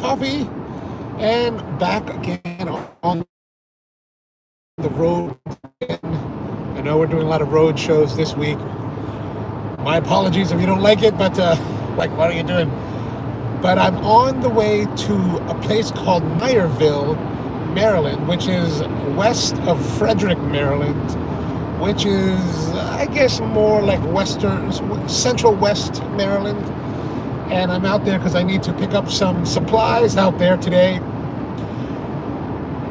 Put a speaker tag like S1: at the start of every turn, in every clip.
S1: Coffee, and back again on the road. I know we're doing a lot of road shows this week. My apologies if you don't like it, but like, what are you doing? But I'm on the way to a place called Meyerville, Maryland, which is west of Frederick, Maryland, which is, I guess, more like central west Maryland. And I'm out there because I need to pick up some supplies out there today.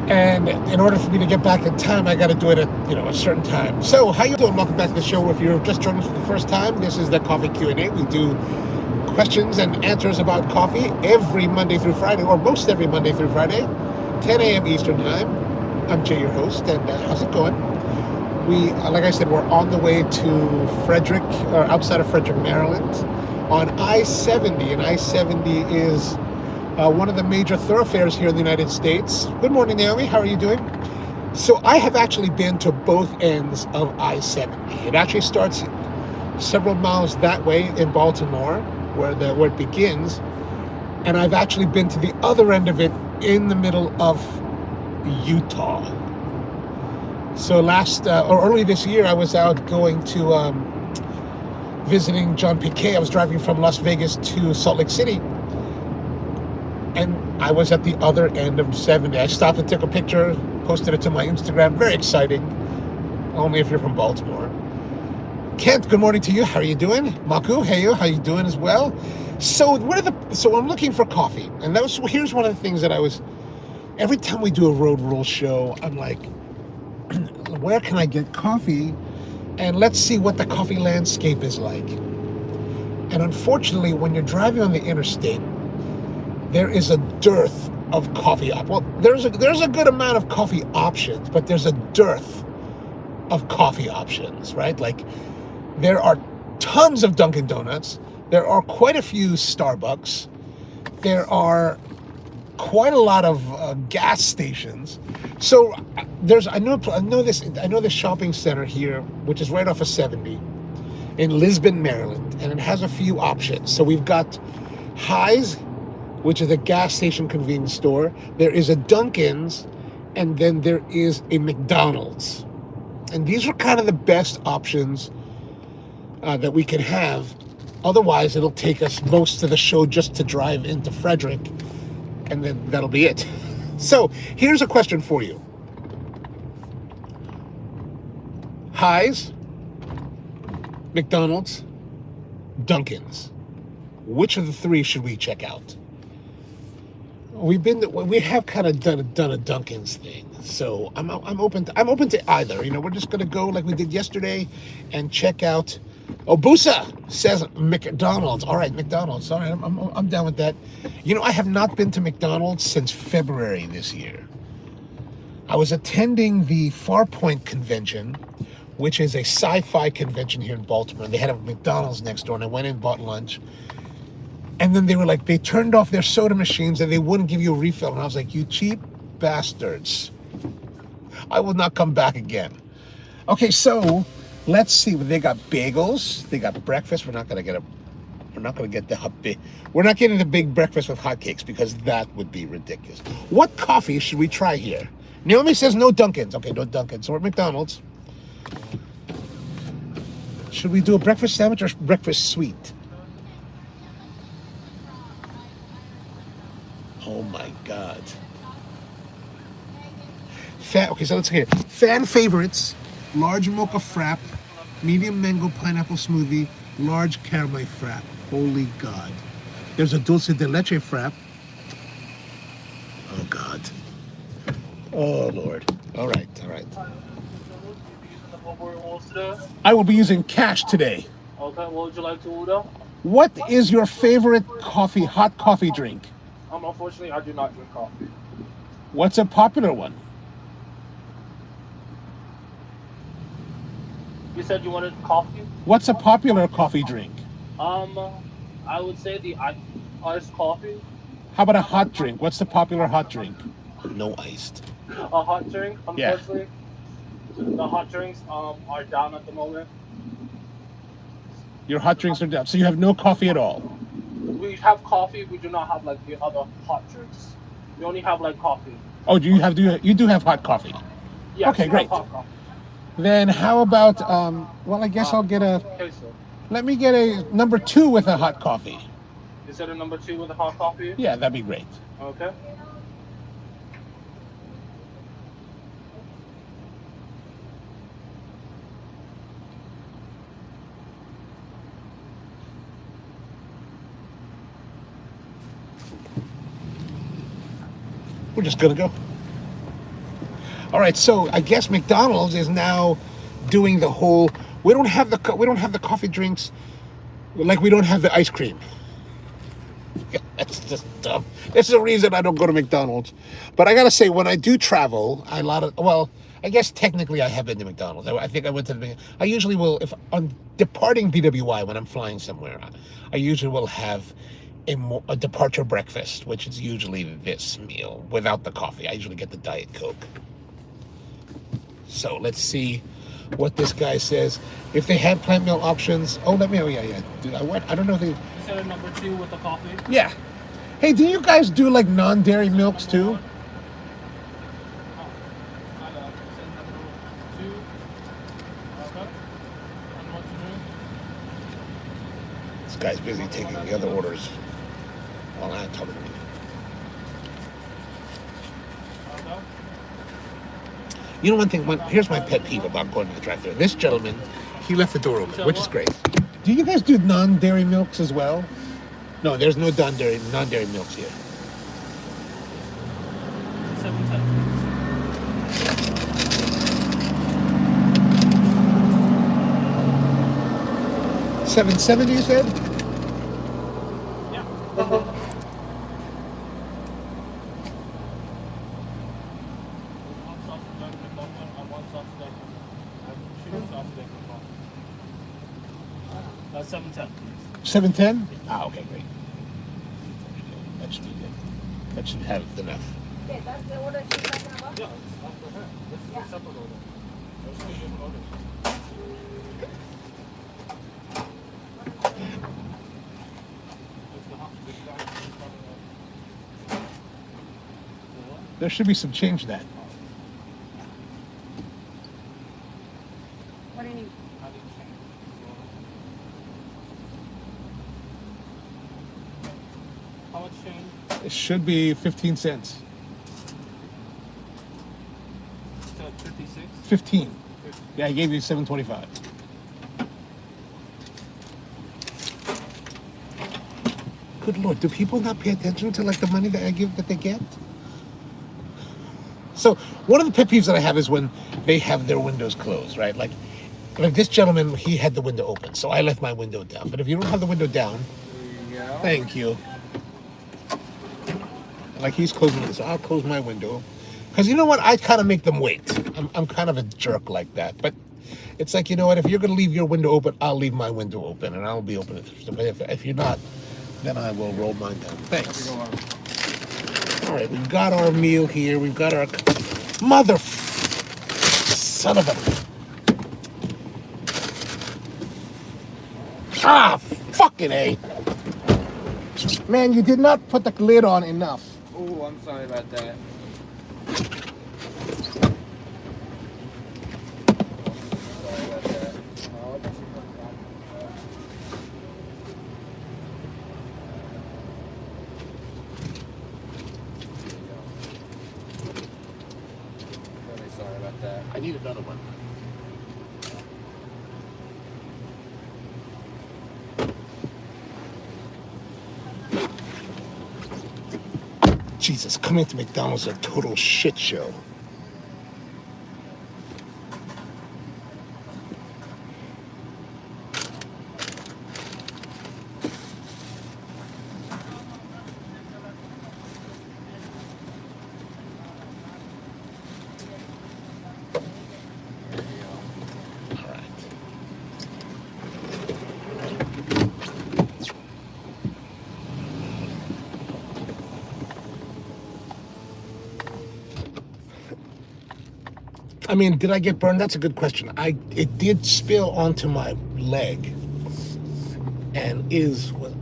S1: And in order for me to get back in time, I got to do it at a certain time. So, how you doing? Welcome back to the show. If you're just joining us for the first time, this is the Coffee Q&A. We do questions and answers about coffee every Monday through Friday, or most every Monday through Friday, 10 a.m. Eastern Time. I'm Jay, your host, and how's it going? We, like I said, we're on the way to Frederick, or outside of Frederick, Maryland, on I-70, and I-70 is one of the major thoroughfares here in the United States. Good morning, Naomi. How are you doing? So I have actually been to both ends of I-70. It actually starts several miles that way in Baltimore, where it begins, and I've actually been to the other end of it in the middle of Utah. So early this year, I was out going to visiting John Piquet. I was driving from Las Vegas to Salt Lake City, and I was at the other end of 70. I stopped and took a picture, posted it to my Instagram. Very exciting, only if you're from Baltimore. Kent, good morning to you. How are you doing? Maku, hey, how are you doing as well? So I'm looking for coffee, and here's one of the things that every time we do a road rule show, I'm like, where can I get coffee? And let's see what the coffee landscape is like. And unfortunately, when you're driving on the interstate, there is a dearth of coffee. Well, there's a good amount of coffee options, but there's a dearth of coffee options, right? Like, there are tons of Dunkin' Donuts. There are quite a few Starbucks. There are quite a lot of gas stations. So I know this shopping center here, which is right off of 70 in Lisbon, Maryland, and it has a few options. So we've got Highs, which is a gas station convenience store. There is a Dunkin's, and then there is a McDonald's. And these are kind of the best options that we can have. Otherwise, it'll take us most of the show just to drive into Frederick, and then that'll be it. So here's a question for you. Highs, McDonald's, Dunkin's. Which of the three should we check out? We have kind of done a Dunkin's thing, so I'm open to either. We're just gonna go like we did yesterday and check out. Obusa says McDonald's. All right, McDonald's. All right, I'm down with that. I have not been to McDonald's since February this year. I was attending the Farpoint convention, which is a sci-fi convention here in Baltimore. They had a McDonald's next door, and I went in and bought lunch. And then they turned off their soda machines and they wouldn't give you a refill. And I was like, you cheap bastards. I will not come back again. Okay, so let's see. They got bagels. They got breakfast. We're not getting the big breakfast with hotcakes because that would be ridiculous. What coffee should we try here? Naomi says no Dunkin's. Okay, no Dunkin's. So we're at McDonald's. Should we do a breakfast sandwich or breakfast sweet? Oh my God. Okay, so let's hear it. Fan favorites: large mocha frap, medium mango pineapple smoothie, large caramel frap. Holy God. There's a dulce de leche frap. Oh God. Oh Lord. All right. I will be using cash today.
S2: Okay, what would you like to order?
S1: What is your favorite hot coffee drink?
S2: Unfortunately, I do not drink coffee.
S1: What's a popular one?
S2: You said you wanted coffee?
S1: What's a popular coffee drink?
S2: I would say the iced coffee.
S1: How about a hot drink? What's the popular hot drink? No iced.
S2: A hot drink? Unfortunately, the hot drinks are down at the moment.
S1: Your hot drinks are down, so you have no coffee at all?
S2: We have coffee. We do not have like the other hot drinks. We only have like coffee.
S1: Oh, you do have hot coffee?
S2: Yes,
S1: Okay,
S2: we
S1: great.
S2: have hot coffee.
S1: Then how about well, I guess I'll get a.
S2: Okay, sir.
S1: Let me get a number 2 with a hot coffee.
S2: Is that a number 2 with a hot coffee?
S1: Yeah, that'd be great.
S2: Okay.
S1: We're just gonna go. All right, so I guess McDonald's is now doing the whole. We don't have the coffee drinks, like we don't have the ice cream. That's just dumb. This is the reason I don't go to McDonald's. But I gotta say, when I do travel, I guess technically I have been to McDonald's. I think I went to I usually will, if I'm departing BWI when I'm flying somewhere, I usually will have a departure breakfast, which is usually this meal without the coffee. I usually get the Diet Coke. So let's see what this guy says. If they have plant milk options, yeah. Dude, I don't know if they.
S2: Is that a number 2 with the coffee?
S1: Yeah. Hey, do you guys do like non-dairy milks too? This guy's busy taking the other orders while I'm talking to me. You know one thing, here's my pet peeve about going to the drive-thru. This gentleman, he left the door open, which is great. Do you guys do non-dairy milks as well? No, there's no non-dairy milks here. 770, you said?
S2: Yeah. That's 710.
S1: 710? Ah, okay, great. That should be good. That should have enough.
S3: Okay, that's the order she's talking about?
S2: Yeah, that's for her. This is a separate order. There's 2 different orders.
S1: There should be some change in that.
S3: What do you need?
S2: How much change?
S1: It should be 15 cents.
S2: 56?
S1: 15. Yeah, I gave you 7.25. Good Lord, do people not pay attention to like the money that I give that they get? So one of the pet peeves that I have is when they have their windows closed, right? Like this gentleman, he had the window open, so I left my window down. But if you don't have the window down, thank you. Like he's closing it, so I'll close my window. Because you know what? I kind of make them wait. I'm kind of a jerk like that. But it's like, you know what? If you're going to leave your window open, I'll leave my window open, and I'll be open. But if you're not, then I will roll mine down. Thanks. All right, we've got our meal here. We've got our son of a. Fucking A. Man, you did not put the lid on enough.
S4: Oh, I'm sorry about that.
S1: I need another one. Jesus, coming to McDonald's is a total shit show. I mean, did I get burned? That's a good question. It did spill onto my leg, and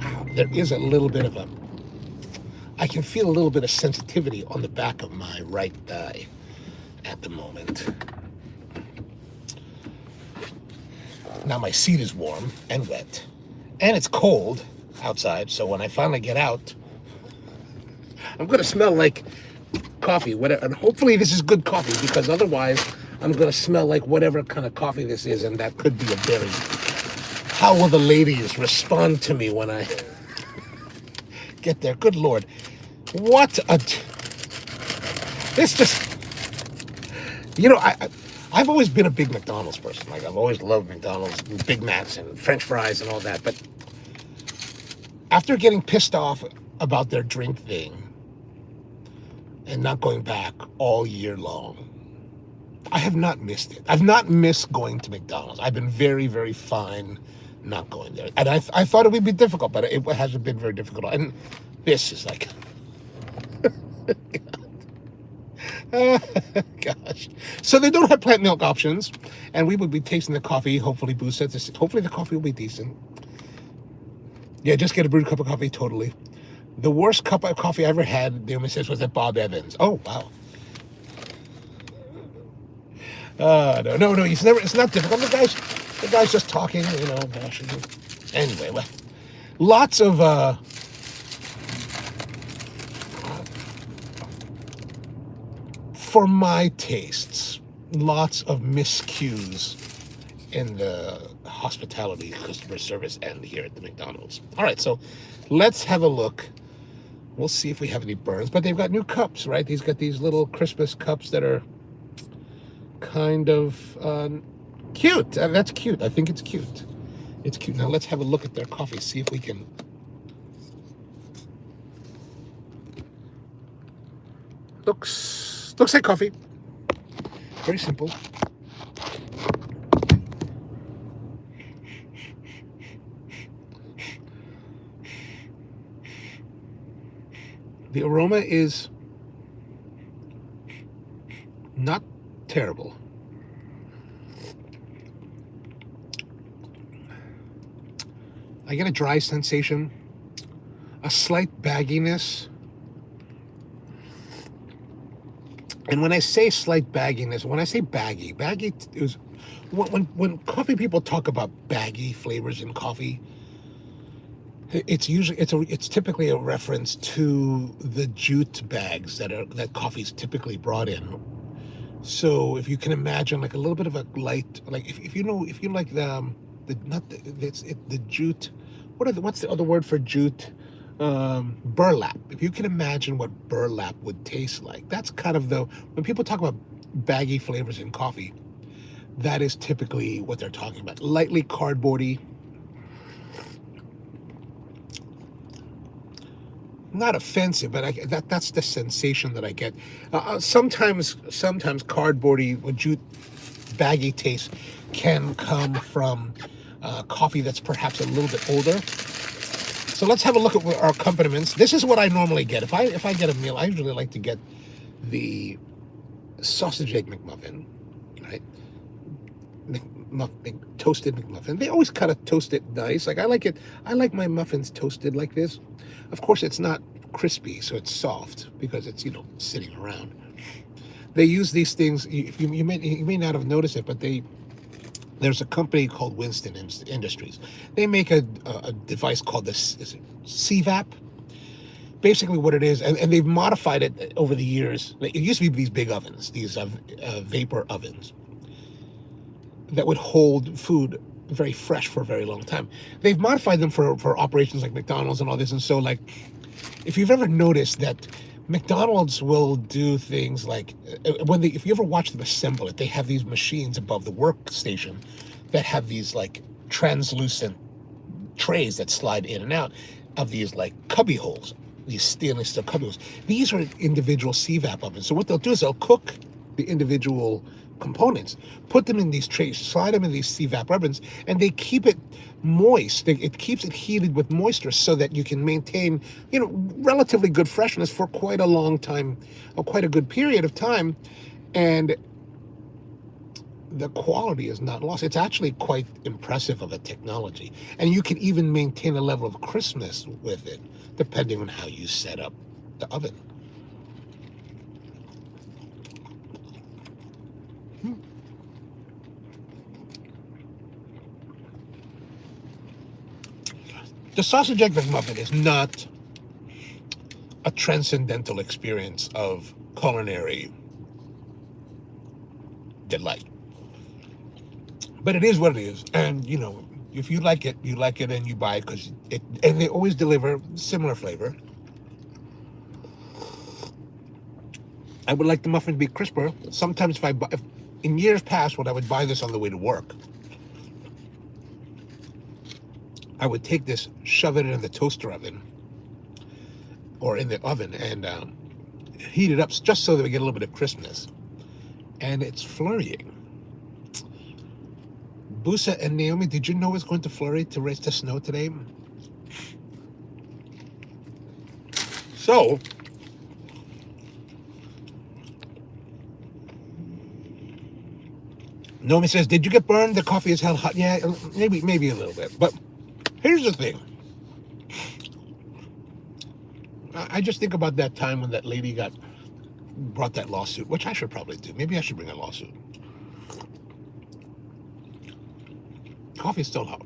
S1: ow. there is a little bit of I can feel a little bit of sensitivity on the back of my right thigh at the moment. Now my seat is warm and wet, and it's cold outside, so when I finally get out, I'm going to smell like coffee, whatever, and hopefully this is good coffee, because otherwise I'm going to smell like whatever kind of coffee this is, and that could be a very... How will the ladies respond to me when I get there? Good Lord. What a... This just... You know, I've always been a big McDonald's person. Like, I've always loved McDonald's, and Big Macs, and French fries, and all that. But after getting pissed off about their drink thing and not going back all year long, I have not missed it. I've not missed going to McDonald's. I've been very, very fine not going there. And I thought it would be difficult, but it hasn't been very difficult. And this is like... Gosh. So they don't have plant milk options, and we would be tasting the coffee. Hopefully, Boo said this. Hopefully, the coffee will be decent. Yeah, just get a brewed cup of coffee. Totally. The worst cup of coffee I ever had, the only says, was at Bob Evans. Oh wow. No. It's not difficult. The guy's just talking. You know. Anyway, well, lots of. For my tastes, lots of miscues in the hospitality, customer service, and here at the McDonald's. All right, so let's have a look. We'll see if we have any burns, but they've got new cups, right? He's got these little Christmas cups that are kind of cute. That's cute. I think it's cute. It's cute. Now let's have a look at their coffee, see if we can... Looks like coffee. Very simple. The aroma is not terrible. I get a dry sensation, a slight bagginess. And when I say slight bagginess, when I say baggy is when coffee people talk about baggy flavors in coffee, it's typically a reference to the jute bags that coffee's typically brought in. So if you can imagine like a little bit of a light, like if you like the jute, what's the other word for jute? Burlap. If you can imagine what burlap would taste like, that's kind of when people talk about baggy flavors in coffee, that is typically what they're talking about. Lightly cardboardy, not offensive, but that's the sensation that I get. Sometimes cardboardy or jute baggy taste can come from coffee that's perhaps a little bit older. So let's have a look at our accompaniments. This is what I normally get. If I get a meal, I usually like to get the sausage egg McMuffin, right? Toasted McMuffin. They always kind of toast it nice. Like I like it. I like my muffins toasted like this. Of course, it's not crispy, so it's soft because it's sitting around. They use these things. You may not have noticed it, but there's a company called Winston Industries. They make a device called is it CVAP. Basically what it is, and they've modified it over the years. It used to be these big ovens, these vapor ovens that would hold food very fresh for a very long time. They've modified them for operations like McDonald's and all this. And so like, if you've ever noticed that McDonald's will do things like if you ever watch them assemble it, they have these machines above the workstation that have these like translucent trays that slide in and out of these like cubby holes, these stainless steel cubby holes. These are individual CVAP ovens. So what they'll do is they'll cook the individual components, put them in these trays, slide them in these CVAP ovens, and they keep it moist. It keeps it heated with moisture so that you can maintain, relatively good freshness for quite a long time, or quite a good period of time. And the quality is not lost. It's actually quite impressive of a technology. And you can even maintain a level of crispness with it, depending on how you set up the oven. The sausage egg McMuffin is not a transcendental experience of culinary delight. But it is what it is. And, you know, if you like it and you buy it because and they always deliver similar flavor. I would like the muffin to be crisper. Sometimes in years past, when I would buy this on the way to work, I would take this, shove it in the toaster oven or in the oven and heat it up just so that we get a little bit of crispness. And it's flurrying. Busa and Naomi, did you know it's going to flurry to raise the snow today? So, Naomi says, did you get burned? The coffee is held hot. Yeah, maybe a little bit. But here's the thing. I just think about that time when that lady brought that lawsuit, which I should probably do. Maybe I should bring a lawsuit. Coffee is still hot.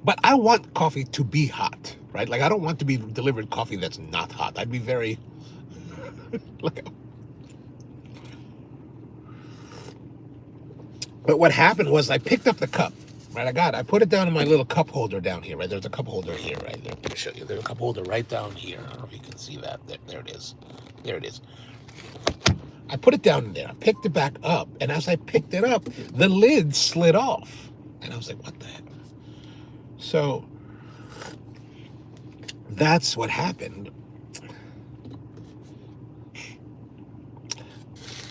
S1: But I want coffee to be hot, right? Like, I don't want to be delivered coffee that's not hot. I'd be very... Look at... But what happened was I picked up the cup, right? I put it down in my little cup holder down here, right? There's a cup holder here, right? There. Let me show you. There's a cup holder right down here. I don't know if you can see that. There it is. There it is. I put it down there. I picked it back up. And as I picked it up, the lid slid off. And I was like, what the heck? So that's what happened.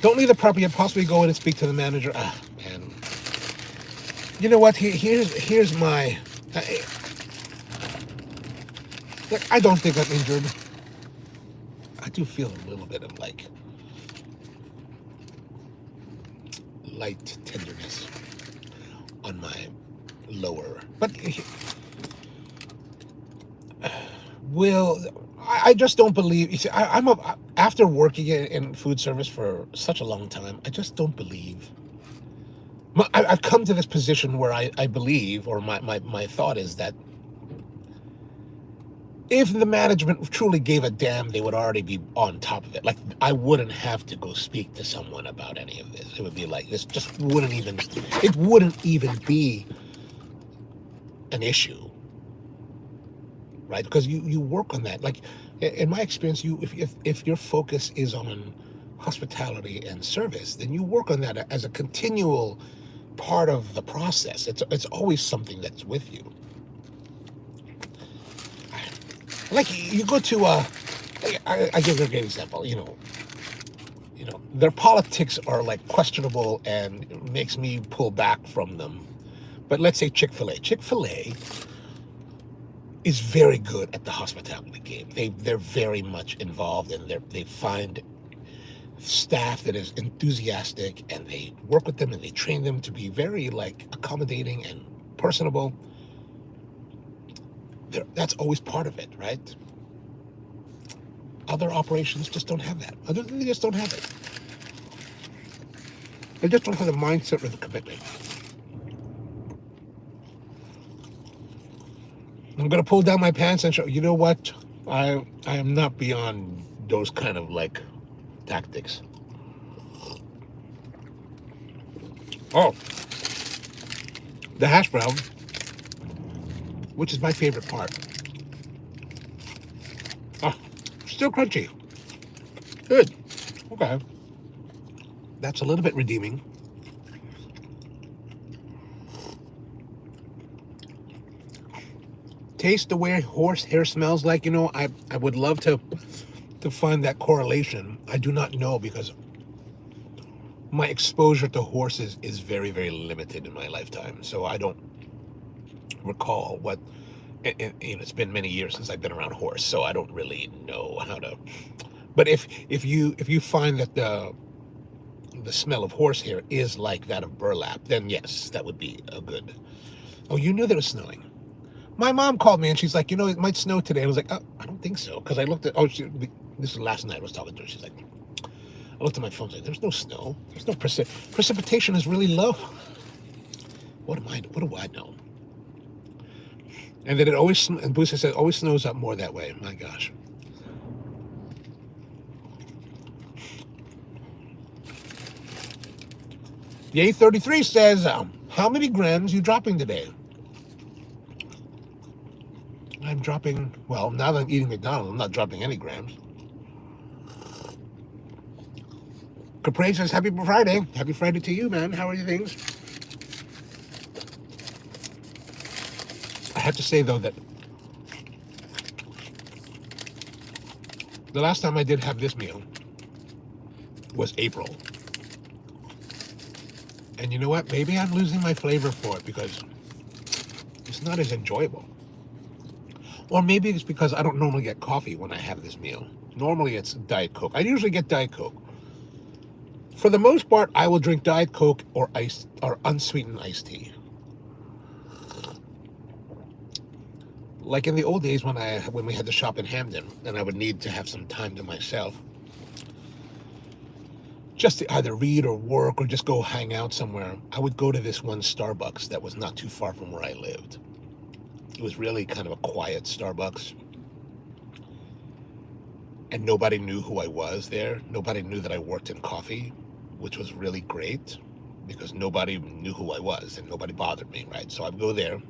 S1: Don't leave the property yet. Possibly go in and speak to the manager. Ah, man. You know what? Here's my... Look, I don't think I'm injured. I do feel a little bit of, like, light tenderness on my lower. But... I just don't believe... You see, after working in food service for such a long time, I just don't believe... I've come to this position where I believe, or my thought is that if the management truly gave a damn, they would already be on top of it. Like, I wouldn't have to go speak to someone about any of this. It would be like, this just wouldn't even... It wouldn't even be an issue. Right? Because you work on that. Like, in my experience, if your focus is on hospitality and service, then you work on that as a continual part of the process. It's always something that's with you. Like, you go to I give you a great example. You know, their politics are like questionable and it makes me pull back from them. But let's say Chick-fil-A. Chick-fil-A is very good at the hospitality game. They're very much involved, and they find staff that is enthusiastic, and they work with them and they train them to be very, like, accommodating and personable. That's always part of it, right? Other operations just don't have that. They just don't have it. They just don't have the mindset or the commitment. I'm going to pull down my pants and show, you know what? I am not beyond those kind of, like, tactics. Oh. The hash brown, which is my favorite part. Oh, still crunchy. Good. Okay. That's a little bit redeeming. Taste the way horse hair smells like. You know, I would love to find that correlation. I do not know, because my exposure to horses is very, very limited in my lifetime. So I don't recall what, it's been many years since I've been around horse, so I don't really know how to. But if you find that the smell of horsehair is like that of burlap, then yes, that would be a good. Oh, you knew that it was snowing. My mom called me and she's like, it might snow today. I was like, oh, I don't think so. Because I looked at, this is last night I was talking to her. She's like, I looked at my phone, like, there's no snow. There's no precipitation is really low. What do I know? And then and Boosa said, always snows up more that way. My gosh. The 833 says, how many grams you dropping today? I'm dropping, well, now that I'm eating McDonald's, I'm not dropping any grams. Capre says, happy Friday. Happy Friday to you, man. How are your things? I have to say, though, that the last time I did have this meal was April. And you know what? Maybe I'm losing my flavor for it because it's not as enjoyable. Or maybe it's because I don't normally get coffee when I have this meal. Normally it's Diet Coke. I usually get Diet Coke. For the most part, I will drink Diet Coke or unsweetened iced tea. Like in the old days when we had to shop in Hamden and I would need to have some time to myself, just to either read or work or just go hang out somewhere, I would go to this one Starbucks that was not too far from where I lived. It was really kind of a quiet Starbucks. And nobody knew who I was there. Nobody knew that I worked in coffee, which was really great because nobody knew who I was and nobody bothered me, right? So I'd go there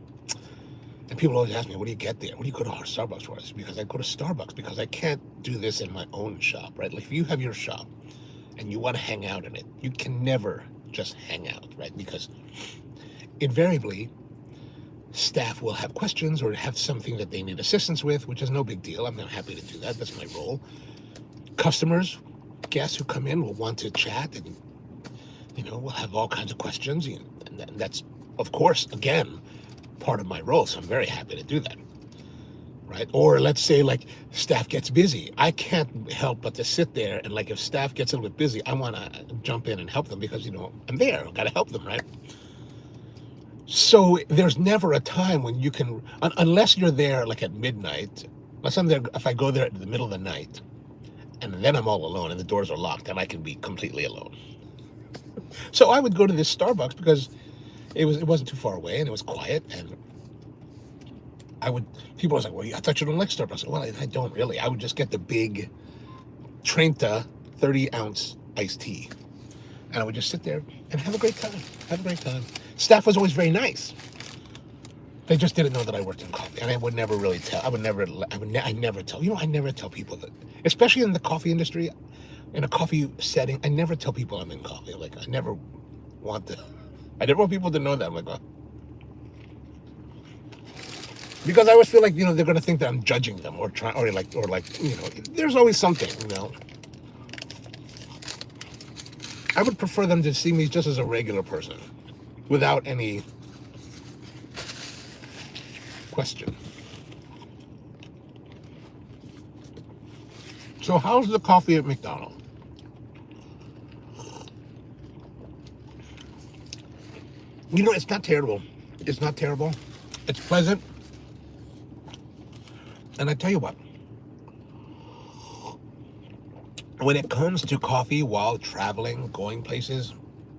S1: and people always ask me, what do you get there? What do you go to our Starbucks for? It's because I go to Starbucks because I can't do this in my own shop, right? Like if you have your shop and you want to hang out in it, you can never just hang out, right? Because invariably, staff will have questions or have something that they need assistance with, which is no big deal. I'm not happy to do that. That's my role. Customers, guests who come in will want to chat and, we'll have all kinds of questions. And that's, of course, again, part of my role. So I'm very happy to do that. Right? Or let's say like staff gets busy. I can't help but to sit there and like if staff gets a little bit busy, I want to jump in and help them because, I'm there. I've got to help them, right? So there's never a time when you can, unless you're there like at midnight, unless I'm there, if I go there in the middle of the night and then I'm all alone and the doors are locked and I can be completely alone. So I would go to this Starbucks because it wasn't too far away and it was quiet and people was like, well, I thought you don't like Starbucks. I said, well, I don't really. I would just get the big Trenta 30-ounce iced tea. And I would just sit there and have a great time. Staff was always very nice. They just didn't know that I worked in coffee. And I would never really tell. I never tell. I never tell people that, especially in the coffee industry, in a coffee setting, I never tell people I'm in coffee. Like, I never want people to know that. I'm like, oh. Because I always feel like, they're going to think that I'm judging them or there's always something, I would prefer them to see me just as a regular person without any question. So how's the coffee at McDonald's? It's not terrible. It's not terrible. It's pleasant. And I tell you what, when it comes to coffee while traveling, going places,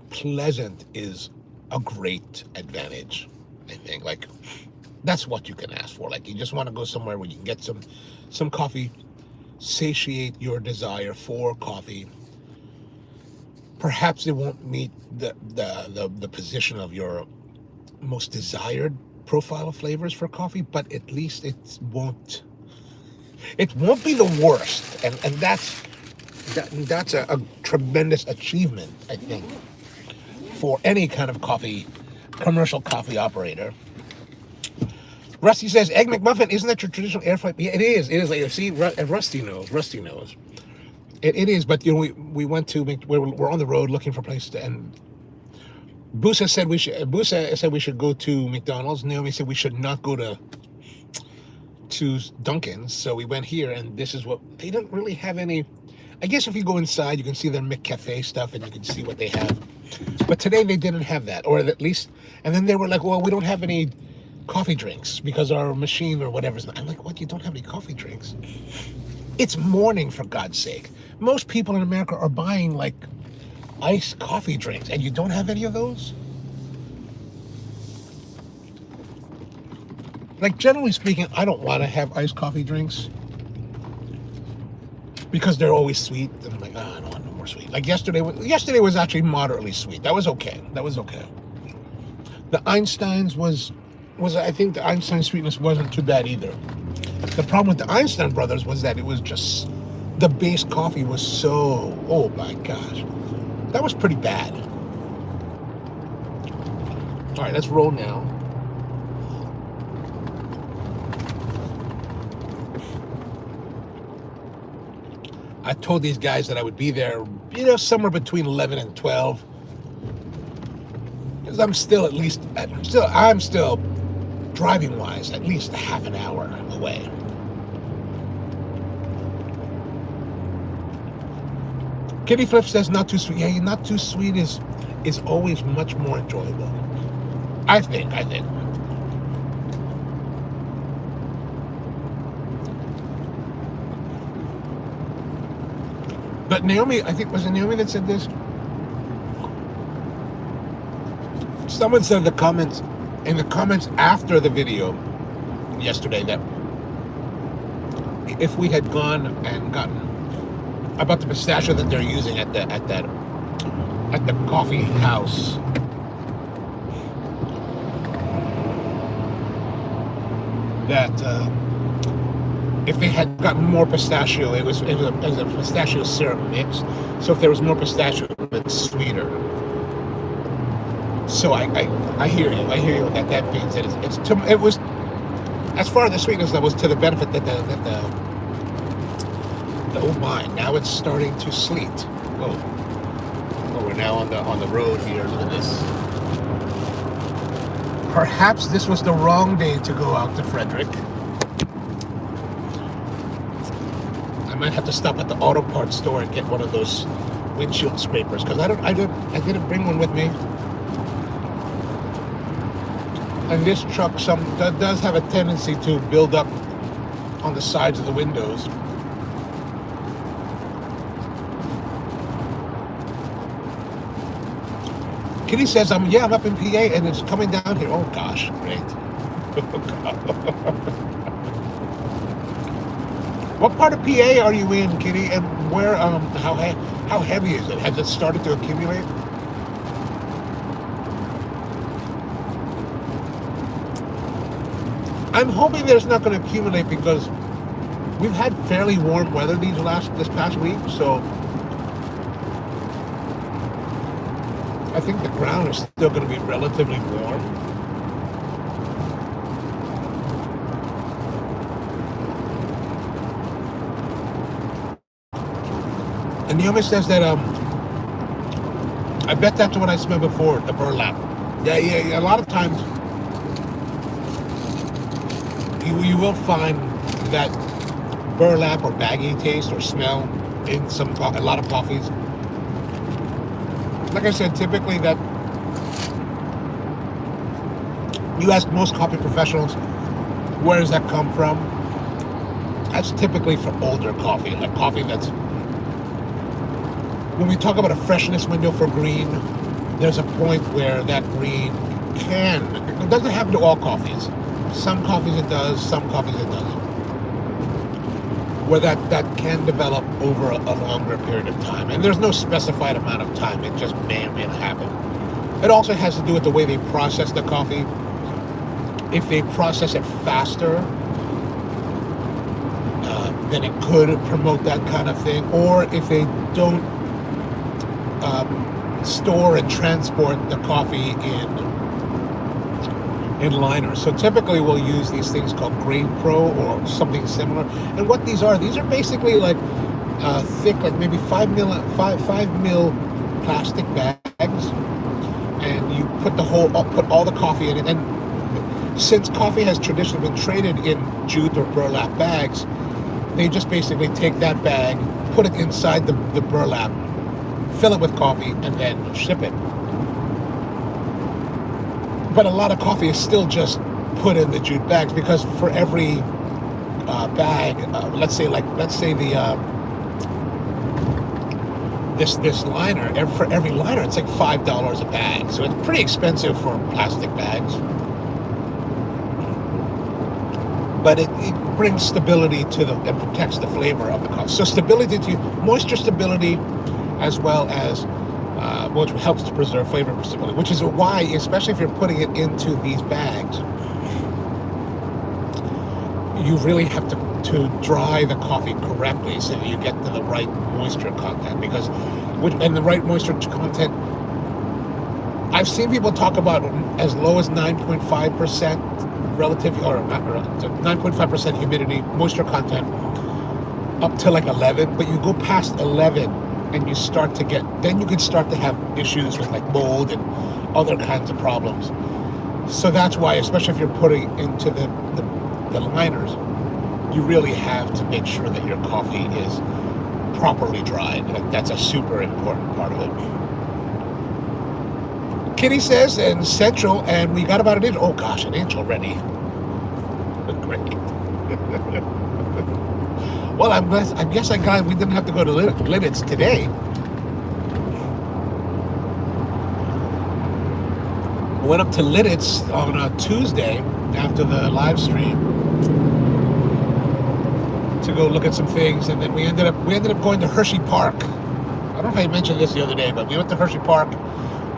S1: pleasant is a great advantage, I think. Like, that's what you can ask for. Like, you just want to go somewhere where you can get some coffee, satiate your desire for coffee. Perhaps it won't meet the position of your most desired profile of flavors for coffee, but at least it won't be the worst. And that's a tremendous achievement, I think, for any kind of commercial coffee operator. Rusty says, Egg McMuffin, isn't that your traditional air fry? Yeah, it is. It is. Like, see, Rusty knows. It is, but we went to, we're on the road looking for places to, and Busa said we should go to McDonald's. Naomi said we should not go to Dunkin's. So we went here, and this is what, they don't really have any. I guess if you go inside, you can see their McCafe stuff and you can see what they have. But today they didn't have that, or at least, and then they were like, well, we don't have any coffee drinks because our machine or whatever's not. I'm like, what? You don't have any coffee drinks? It's morning, for God's sake. Most people in America are buying like iced coffee drinks, and you don't have any of those? Like, generally speaking, I don't want to have iced coffee drinks because they're always sweet, and I'm like, I don't want no more sweet. Like yesterday was actually moderately sweet. That was okay. The Einstein's was I think the Einstein sweetness wasn't too bad either. The problem with the Einstein brothers was that it was just, the base coffee was so, oh my gosh, that was pretty bad. All right, let's roll now. I told these guys that I would be there, somewhere between 11 and 12. Because I'm still driving wise, at least a half an hour away. Kitty Flip says not too sweet. Yeah, not too sweet is always much more enjoyable. I think. But Naomi, I think, was it Naomi that said this? Someone said in the comments after the video yesterday that if we had gone and gotten about the pistachio that they're using at the coffee house, that if they had gotten more pistachio, it was a pistachio syrup mix. So if there was more pistachio, it's sweeter. So I hear you. I hear you that means that it was, as far as the sweetness level, was to the benefit that the oh my, now it's starting to sleet. Oh, we're now on the road here. Look at this. Perhaps this was the wrong day to go out to Frederick. I might have to stop at the auto parts store and get one of those windshield scrapers, because I didn't bring one with me. And this truck does have a tendency to build up on the sides of the windows. Kitty says, I'm up in PA and it's coming down here. Oh gosh, great. What part of PA are you in, Kitty? And where? How heavy is it? Has it started to accumulate? I'm hoping that it's not going to accumulate because we've had fairly warm weather this past week, so I think the ground is still going to be relatively warm. And Naomi says that I bet that's what I smelled before, the burlap. Yeah. A lot of times you will find that burlap or baggy taste or smell in a lot of coffees. Like I said, typically that you ask most coffee professionals, where does that come from? That's typically for older coffee, like coffee that's, when we talk about a freshness window for green, there's a point where that green it doesn't happen to all coffees. Some coffees it does, some coffees it doesn't. Where that can develop over a longer period of time. And there's no specified amount of time, it just may or may not happen. It also has to do with the way they process the coffee. If they process it faster, then it could promote that kind of thing. Or if they don't store and transport the coffee in liners. So typically we'll use these things called Grain Pro or something similar. And what these are basically like thick, like maybe 5 mil plastic bags, and you put all the coffee in it. And since coffee has traditionally been traded in jute or burlap bags, they just basically take that bag, put it inside the burlap, fill it with coffee, and then ship it. But a lot of coffee is still just put in the jute bags, because for every bag, let's say the this liner, for every liner it's like $5 a bag, so it's pretty expensive for plastic bags. But it brings stability to and protects the flavor of the coffee. So stability to moisture stability, as well as which helps to preserve flavor stability, which is why, especially if you're putting it into these bags, you really have to dry the coffee correctly so that you get to the right moisture content. And the right moisture content, I've seen people talk about as low as 9.5% relative, or 9.5% humidity, moisture content, up to like 11. But you go past 11, and you can start to have issues with like mold and other kinds of problems. So that's why, especially if you're putting into the liners, you really have to make sure that your coffee is properly dried. Like, that's a super important part of it. Kitty says, and Central, and we got about an inch. Oh gosh, an inch already. Great. Well, I guess we didn't have to go to Lidditz today. Went up to Lidditz on a Tuesday after the live stream to go look at some things, and then we ended up going to Hershey Park. I don't know if I mentioned this the other day, but we went to Hershey Park,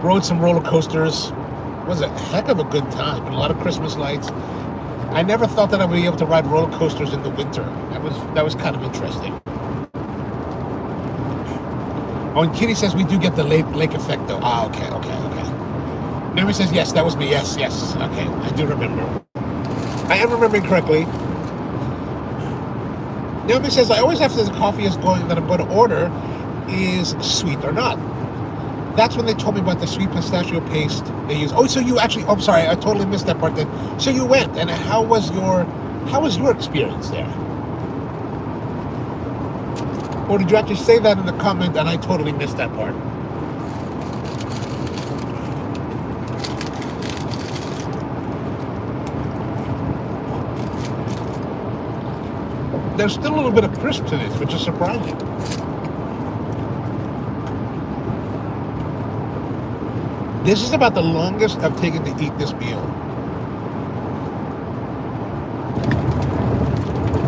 S1: rode some roller coasters. It was a heck of a good time, and a lot of Christmas lights. I never thought that I would be able to ride roller coasters in the winter. That was kind of interesting. Oh, and Kitty says we do get the lake effect though. Ah, okay. Naomi says yes, that was me. Yes. Okay, I do remember. I am remembering correctly. Naomi says I always have to, the coffee is going that I'm going to order is sweet or not. That's when they told me about the sweet pistachio paste they use. Oh, so you actually, I'm sorry, I totally missed that part then. So you went, and how was your experience there? Or did you actually say that in the comment and I totally missed that part? There's still a little bit of crisp to this, which is surprising. This is about the longest I've taken to eat this meal.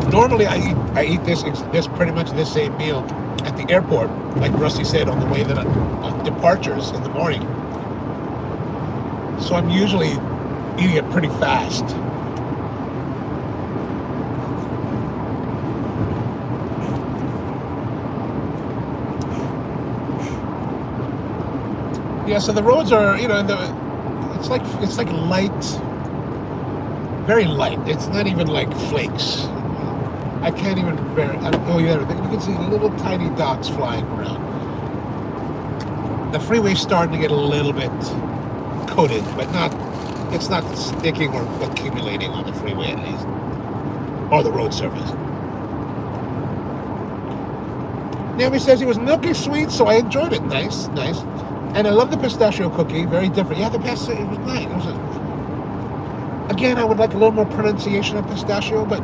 S1: Normally I eat this pretty much this same meal at the airport, like Rusty said, on the way that on departures in the morning. So I'm usually eating it pretty fast. Yeah, so the roads are, it's like light, very light. It's not even like flakes. I can't even you can see little tiny dots flying around. The freeway's starting to get a little bit coated, but it's not sticking or accumulating on the freeway at least, or the road surface. Naomi says it was milky sweet, so I enjoyed it. Nice. And I love the pistachio cookie, very different. Yeah, the pistachio, it was nice. Again, I would like a little more pronunciation of pistachio, but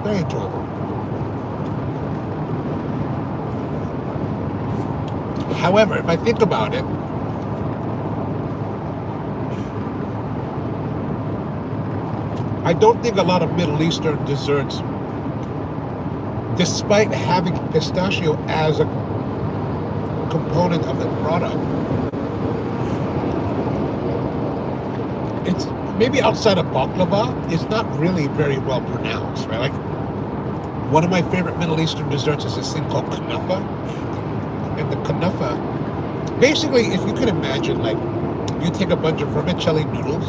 S1: very enjoyable. However, if I think about it, I don't think a lot of Middle Eastern desserts, despite having pistachio as a component of the product, it's maybe outside of baklava, it's not really very well pronounced, right? Like, one of my favorite Middle Eastern desserts is this thing called kunafa. And the kunafa, basically, if you can imagine, like, you take a bunch of vermicelli noodles.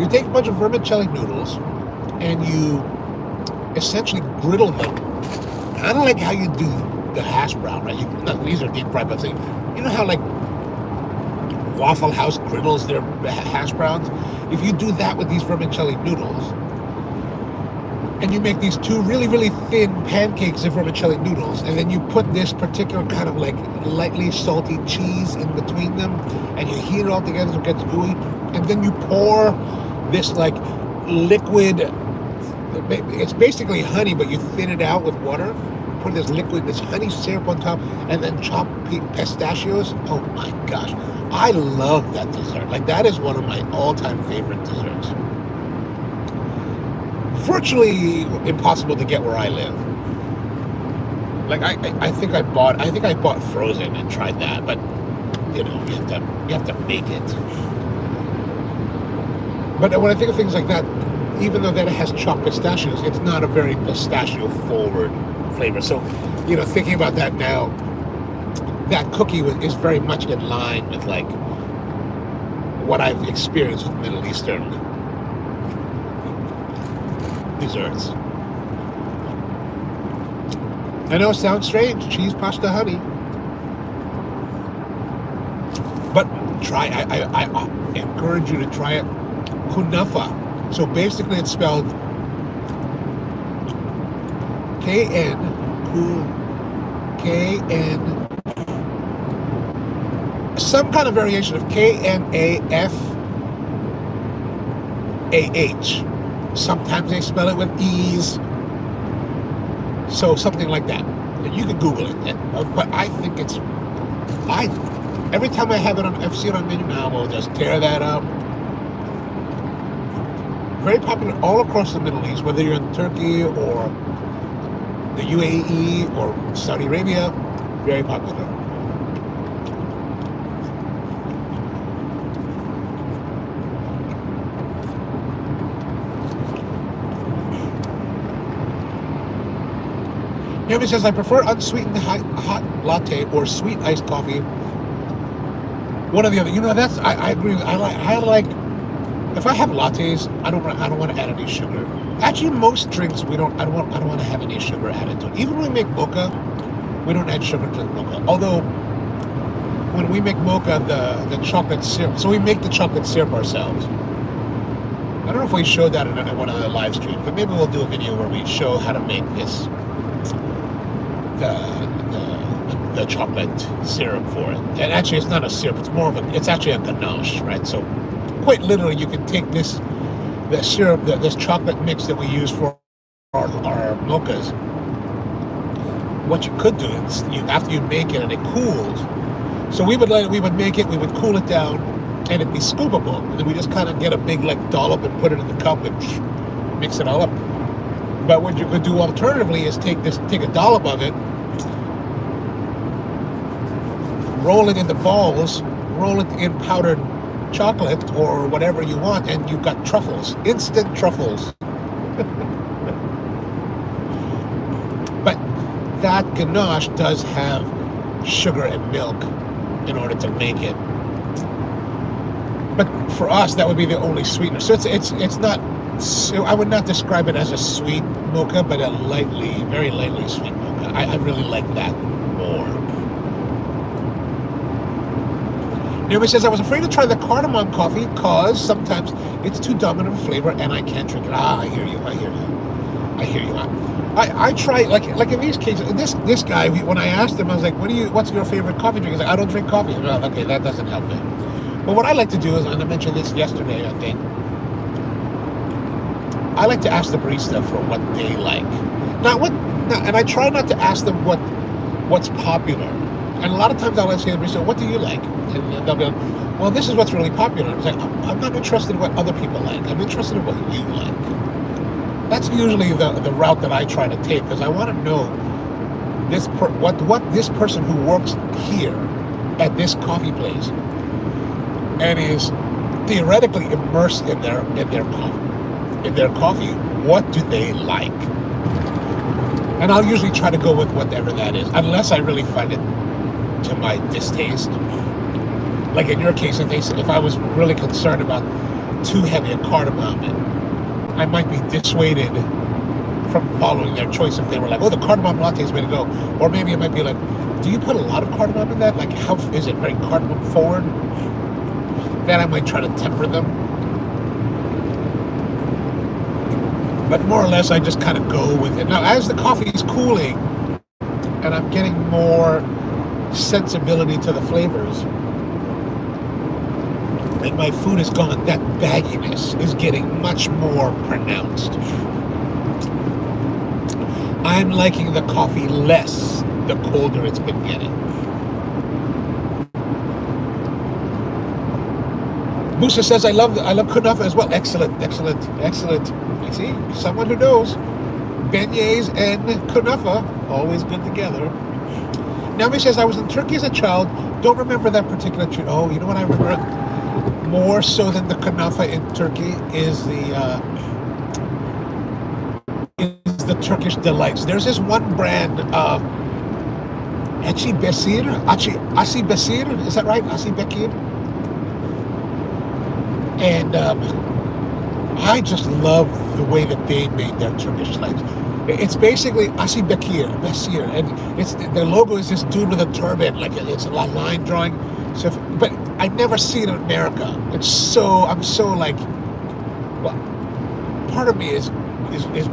S1: You take a bunch of vermicelli noodles and you essentially griddle them. Kind of like how you do the hash brown, right? These are deep fried, but you know how like Waffle House griddles their hash browns? If you do that with these vermicelli noodles, and you make these two really, really thin pancakes of vermicelli noodles, and then you put this particular kind of like lightly salty cheese in between them, and you heat it all together so it gets gooey, and then you pour this like liquid, it's basically honey, but you thin it out with water, put this liquid, this honey syrup on top, and then chop pistachios. Oh my gosh, I love that dessert. Like, that is one of my all-time favorite desserts. Virtually impossible to get where I live. Like, I think I bought frozen and tried that, but you know, you have to make it. But when I think of things like that, even though that it has chopped pistachios, it's not a very pistachio forward flavor. So, you know, thinking about that now, that cookie is very much in line with like what I've experienced with Middle Eastern desserts. I know it sounds strange, cheese, pasta, honey, but try. I encourage you to try it. Kunafa. So basically, it's spelled K-N, some kind of variation of K-N-A-F-A-H. Sometimes they spell it with E's. So something like that. You can Google it. But I think it's, every time I have it on, I've seen it on menu now, we'll just tear that up. Very popular all across the Middle East, whether you're in Turkey or the UAE or Saudi Arabia, very popular. Naomi says, I prefer unsweetened hot latte or sweet iced coffee. One or the other. You know, I agree. I like. If I have lattes, I don't want to add any sugar. Actually, most drinks I don't want to have any sugar added to it. Even when we make mocha, we don't add sugar to the mocha. Although when we make mocha, the chocolate syrup, so we make the chocolate syrup ourselves. I don't know if we showed that in one of the live streams, but maybe we'll do a video where we show how to make this the chocolate syrup for it. And actually, it's not a syrup; it's actually a ganache, right? So quite literally, you can take the syrup, this chocolate mix that we use for our mochas. What you could do is, after you make it and it cools, so we would make it, we would cool it down, and it'd be scoopable. And then we just kind of get a big like dollop and put it in the cup and mix it all up. But what you could do alternatively is take a dollop of it, roll it into balls, roll it in powdered chocolate or whatever you want, and you've got truffles, instant truffles. But that ganache does have sugar and milk in order to make it. But for us, that would be the only sweetener. So it's not. So I would not describe it as a sweet mocha, but a very lightly sweet mocha. I really like that more. Naomi says, I was afraid to try the cardamom coffee because sometimes it's too dominant of a flavor and I can't drink it. I hear you. I try, like in these cases, this guy, when I asked him, I was like, what's your favorite coffee drink? He's like, I don't drink coffee. Well, okay, that doesn't help me. But what I like to do is, and I mentioned this yesterday, I think, I like to ask the barista for what they like. And I try not to ask them what's popular. And a lot of times I'll say to the barista, what do you like? And they'll be like, well, this is what's really popular. I was like, I'm not interested in what other people like. I'm interested in what you like. That's usually the route that I try to take, because I want to know what this person who works here at this coffee place and is theoretically immersed in their coffee, what do they like? And I'll usually try to go with whatever that is, unless I really find it to my distaste. Like in your case, if I was really concerned about too heavy a cardamom, I might be dissuaded from following their choice if they were like, oh, the cardamom latte is the way to go. Or maybe it might be like, do you put a lot of cardamom in that? Like, how is it very cardamom forward? Then I might try to temper them. But more or less, I just kind of go with it. Now, as the coffee is cooling, and I'm getting more sensibility to the flavors, and my food is gone, that bagginess is getting much more pronounced. I'm liking the coffee less the colder it's been getting. Musa says, I love kunafa as well. Excellent. I see, someone who knows. Beignets and kunafa, always good together. Naomi says, I was in Turkey as a child. Don't remember that particular treat. Oh, you know what I remember? More so than the kunafa in Turkey is the Turkish delights. There's this one brand, Asi Bekir, is that right? Asi Bekir? And I just love the way that they made their Turkish delights. It's basically Asi Bekir, and it's the logo is this dude with a turban, like it's a line drawing. So, but I never see it in America. I'm so like, well, part of me is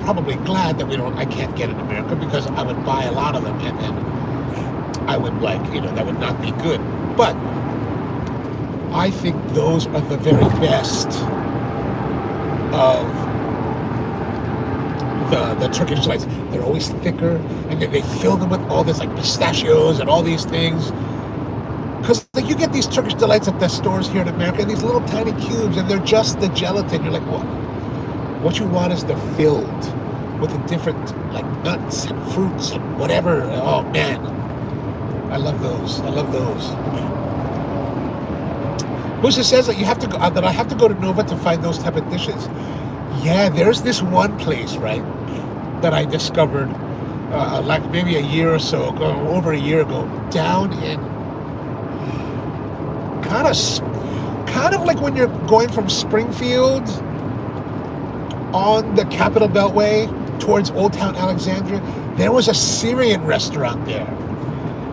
S1: probably glad that I can't get it in America, because I would buy a lot of them and then I would that would not be good. But I think those are the very best of the Turkish delights. They're always thicker, and then they fill them with all this like pistachios and all these things. Because you get these Turkish delights at the stores here in America, these little tiny cubes, and they're just the gelatin. You're like, what you want is they're filled with the different like nuts and fruits and whatever. Oh man, I love those. Musa says that I have to go to Nova to find those type of dishes. Yeah, there's this one place, right, that I discovered like maybe a year or so ago, over a year ago, down in kind of like when you're going from Springfield on the Capitol Beltway towards Old Town Alexandria. There was a Syrian restaurant there,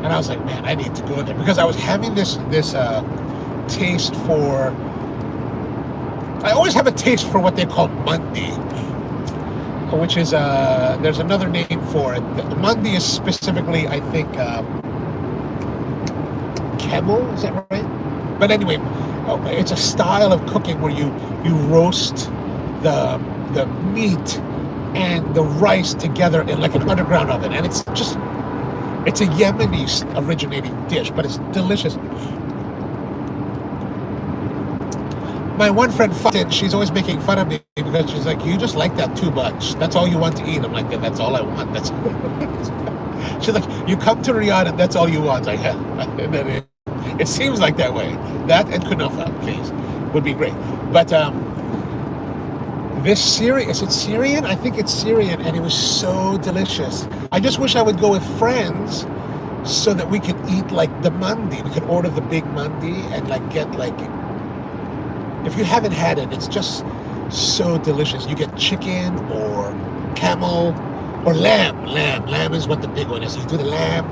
S1: and I was like, man, I need to go there, because I was having this taste for, I always have a taste for what they call mandi, which is there's another name for it. Mandi is specifically, I think, camel, is that right? But anyway, it's a style of cooking where you roast the meat and the rice together in like an underground oven, and it's a Yemeni originating dish, but it's delicious. My one friend, she's always making fun of me because she's like, you just like that too much. That's all you want to eat. I'm like, yeah, that's all I want. She's like, you come to Riyadh and that's all you want. Like, yeah. And then it seems like that way. That and kunafa, please, would be great. But this Syrian, is it Syrian? I think it's Syrian, and it was so delicious. I just wish I would go with friends so that we could eat like the mandi. We could order the big mandi and like get like, if you haven't had it, it's just so delicious. You get chicken or camel or lamb. Lamb is what the big one is. You do the lamb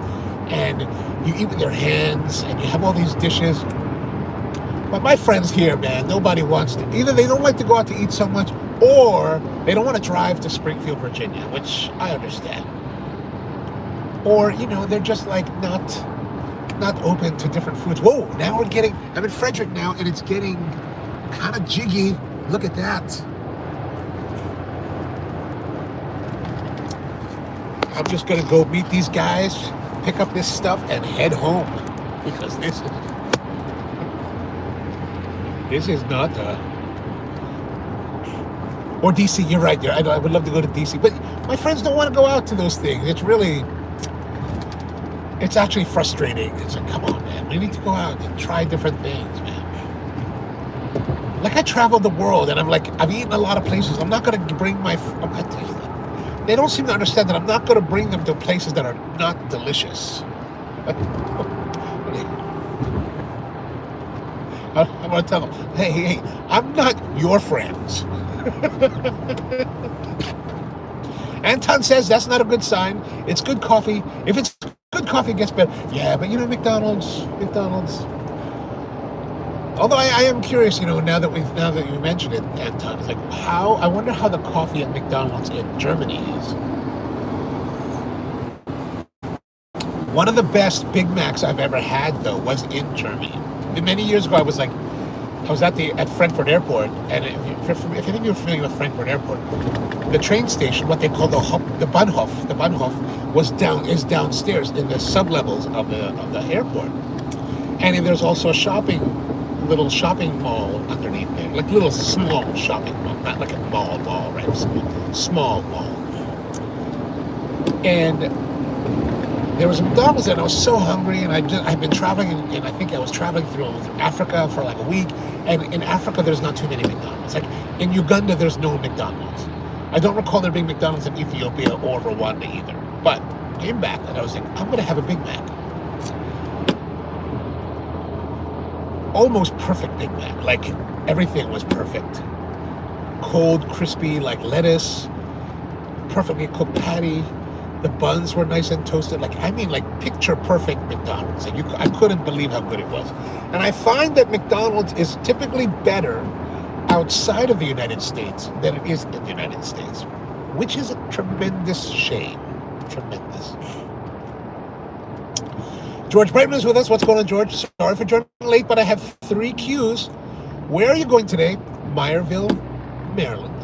S1: and you eat with your hands and you have all these dishes. But my friends here, man, nobody wants to. Either they don't like to go out to eat so much, or they don't want to drive to Springfield, Virginia, which I understand. Or, they're just like not open to different foods. Whoa, now I'm in Frederick now, and it's getting kind of jiggy. Look at that. I'm just gonna go meet these guys, pick up this stuff, and head home, because this is not or DC. You're right there. I would love to go to DC, but my friends don't want to go out to those things. It's actually frustrating. It's like, come on, man, we need to go out and try different things, man. Like, I traveled the world, and I've eaten a lot of places. I'm not going to bring they don't seem to understand that I'm not going to bring them to places that are not delicious. I'm going to tell them, hey, I'm not your friends. Anton says that's not a good sign. It's good coffee. If it's good coffee, it gets better. Yeah, but McDonald's. Although I am curious, now that you mentioned it, Anton, it's like I wonder how the coffee at McDonald's in Germany is. One of the best Big Macs I've ever had, though, was in Germany. Many years ago, I was at Frankfurt Airport, and if any of you are familiar with Frankfurt Airport, the train station, what they call the Bahnhof, is downstairs in the sublevels of the airport, and there's also a little shopping mall underneath there, like little small shopping mall, not like a mall, right? Small mall, and there was a McDonald's there, and I was so hungry, and I've been traveling, and I think I was traveling through Africa for like a week, and in Africa there's not too many McDonald's. Like in Uganda there's no McDonald's. I don't recall there being McDonald's in Ethiopia or Rwanda either. But I came back and I was like, I'm gonna have a Big Mac. Almost perfect Big Mac. Like everything was perfect. Cold, crispy, like lettuce, perfectly cooked patty. The buns were nice and toasted. Like picture perfect McDonald's. Like I couldn't believe how good it was. And I find that McDonald's is typically better outside of the United States than it is in the United States, which is a tremendous shame. Tremendous. George Brightman is with us. What's going on, George? Sorry for joining late, but I have 3 Qs. Where are you going today? Meyerville, Maryland.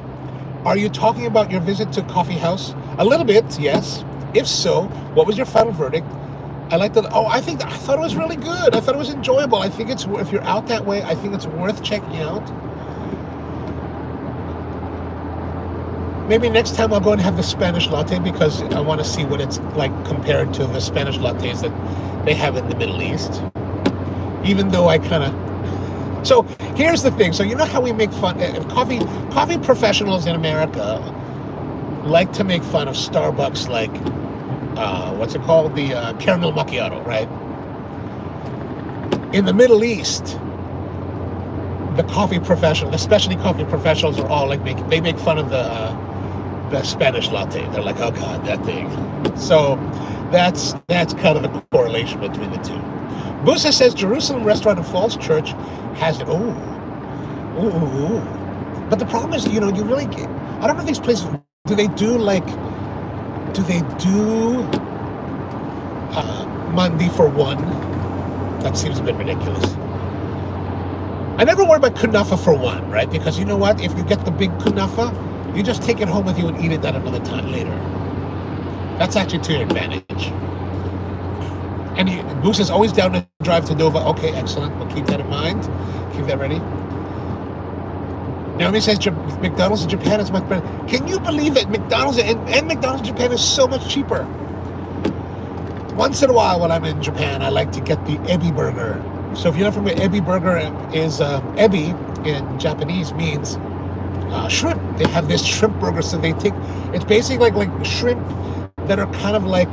S1: Are you talking about your visit to Coffee House? A little bit, yes. If so, what was your final verdict? I thought it was really good. I thought it was enjoyable. I think if you're out that way, I think it's worth checking out. Maybe next time I'll go and have the Spanish latte, because I want to see what it's like compared to the Spanish lattes that they have in the Middle East. Even though so here's the thing. So you know how we make fun, coffee professionals in America like to make fun of Starbucks, like, what's it called? The caramel macchiato, right? In the Middle East, the specialty coffee professionals are all like, they make fun of the Spanish latte. They're like, oh God, that thing. So that's kind of the correlation between the two. Busa says Jerusalem Restaurant in Falls Church has it. Ooh. But the problem is, you really get, I don't know if these places, do they do mandi for one? That seems a bit ridiculous. I never worry about kunafa for one, right? Because you know what? If you get the big kunafa, you just take it home with you and eat it that another time later. That's actually to your advantage. And Goose is always down to drive to Nova. Okay, excellent. We'll keep that in mind. Keep that ready. Naomi says McDonald's in Japan is much better. Can you believe that McDonald's and McDonald's in Japan is so much cheaper? Once in a while when I'm in Japan, I like to get the ebi burger. So if you're not familiar, ebi burger is, ebi in Japanese means shrimp. They have this shrimp burger, so it's basically like shrimp that are kind of like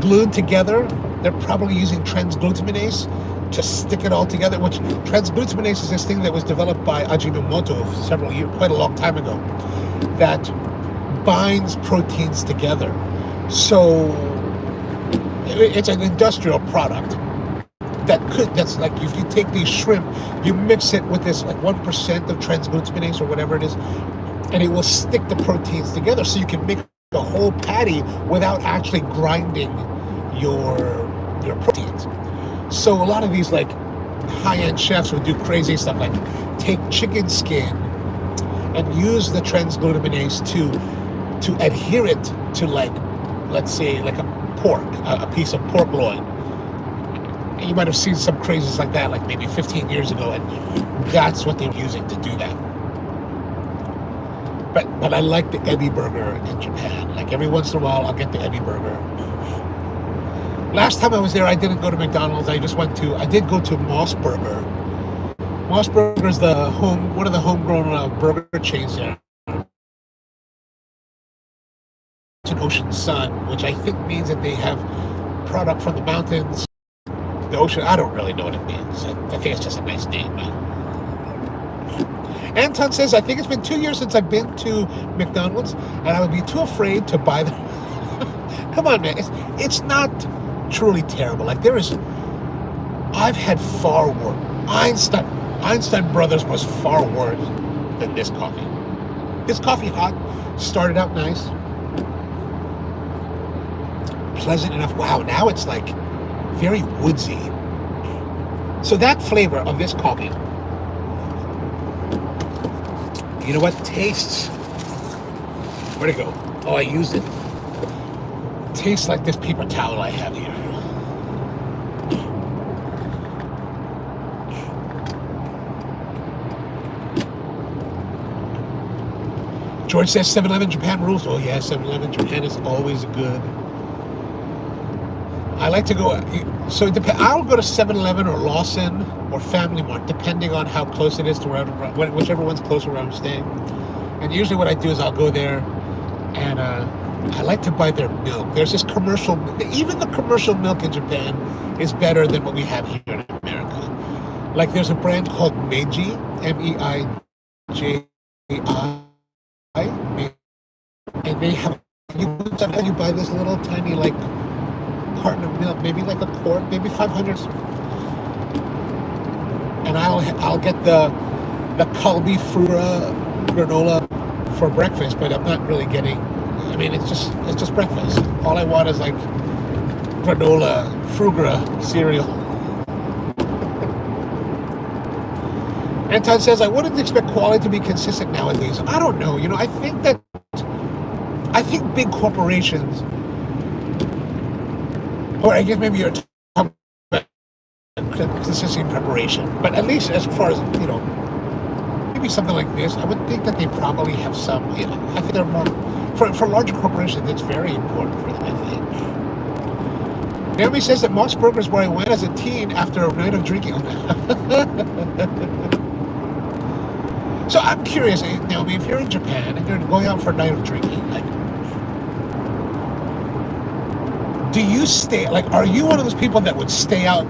S1: glued together. They're probably using transglutaminase to stick it all together, which transglutaminase is this thing that was developed by Ajinomoto quite a long time ago, that binds proteins together. So it's an industrial product that's like, if you take these shrimp, you mix it with this like 1% of transglutaminase or whatever it is, and it will stick the proteins together, so you can make the whole patty without actually grinding your proteins. So a lot of these like high-end chefs would do crazy stuff, like take chicken skin and use the transglutaminase to adhere it to, like, let's say like a piece of pork loin. And you might have seen some crazies like that, like maybe 15 years ago, and that's what they're using to do that. But I like the ebi burger in Japan. Like every once in a while, I'll get the ebi burger. Last time I was there, I didn't go to McDonald's. I did go to Moss Burger. Moss Burger is one of the homegrown burger chains there. It's an Ocean Sun, which I think means that they have product from the mountains, the ocean. I don't really know what it means. I think it's just a nice name, man. Anton says, I think it's been 2 years since I've been to McDonald's, and I would be too afraid to buy them. Come on, man. It's not truly terrible. Like I've had far worse. Einstein Brothers was far worse than this coffee. This coffee hot started out nice, pleasant enough. Wow, now it's like very woodsy. So that flavor of this coffee, you know what, tastes, where'd it go? Oh, I used it. Tastes like this paper towel I have here. George says 7-Eleven Japan rules. Oh yeah, 7-Eleven Japan is always good. I like to go, so I'll go to 7-Eleven or Lawson or Family Mart, depending on how close it is to whichever one's closer where I'm staying. And usually what I do is I'll go there and I like to buy their milk. There's this commercial, even the commercial milk in Japan is better than what we have here in America. Like there's a brand called Meiji, Meiji, and they have, you buy this little tiny like carton of milk, maybe like a quart, maybe 500, and I'll get the Kalbi Frura granola for breakfast, but I'm not really getting, I mean, it's just breakfast. All I want is like granola Frugra cereal. Anton says, I wouldn't expect quality to be consistent nowadays. I don't know, you know, I think big corporations, or I guess maybe you're talking about consistency in preparation, but at least as far as, you know, maybe something like this, I would think that they probably have some, you know, I think they're more, for larger corporations, it's very important for them, I think. Naomi says that Moss Burger is where I went as a teen after a night of drinking. So I'm curious, Naomi, if you're in Japan and you're going out for a night of drinking, like, do you stay, like, are you one of those people that would stay out?